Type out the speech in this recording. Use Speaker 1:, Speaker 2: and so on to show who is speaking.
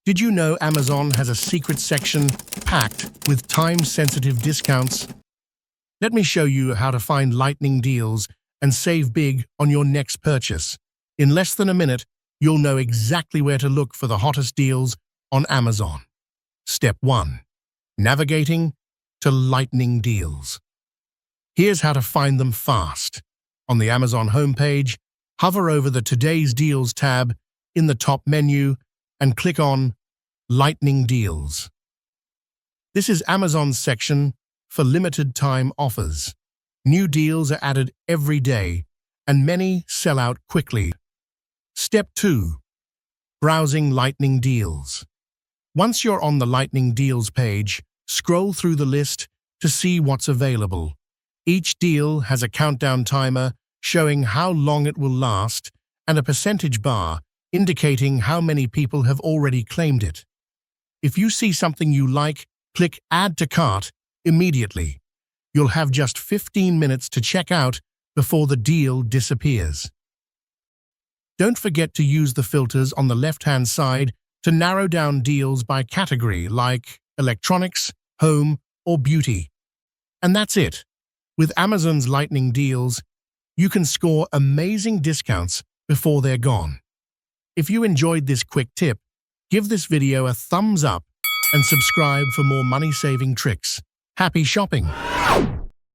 Speaker 1: Did you know Amazon has a secret section packed with time-sensitive discounts? Let me show you how to find lightning deals and save big on your next purchase. In less than a minute, you'll know exactly where to look for the hottest deals on Amazon. Step 1. Navigating to lightning deals. Here's how to find them fast. On the Amazon homepage, hover over the Today's Deals tab in the top menu and click on Lightning Deals. This is Amazon's section for limited time offers. New deals are added every day, and many sell out quickly. Step 2. Browsing Lightning Deals. Once you're on the Lightning Deals page, scroll through the list to see what's available. Each deal has a countdown timer showing how long it will last and a percentage bar indicating how many people have already claimed it. If you see something you like, click Add to Cart immediately. You'll have just 15 minutes to check out before the deal disappears. Don't forget to use the filters on the left-hand side to narrow down deals by category like electronics, home, or beauty. And that's it. With Amazon's Lightning Deals, you can score amazing discounts before they're gone. If you enjoyed this quick tip, give this video a thumbs up and subscribe for more money-saving tricks. Happy shopping!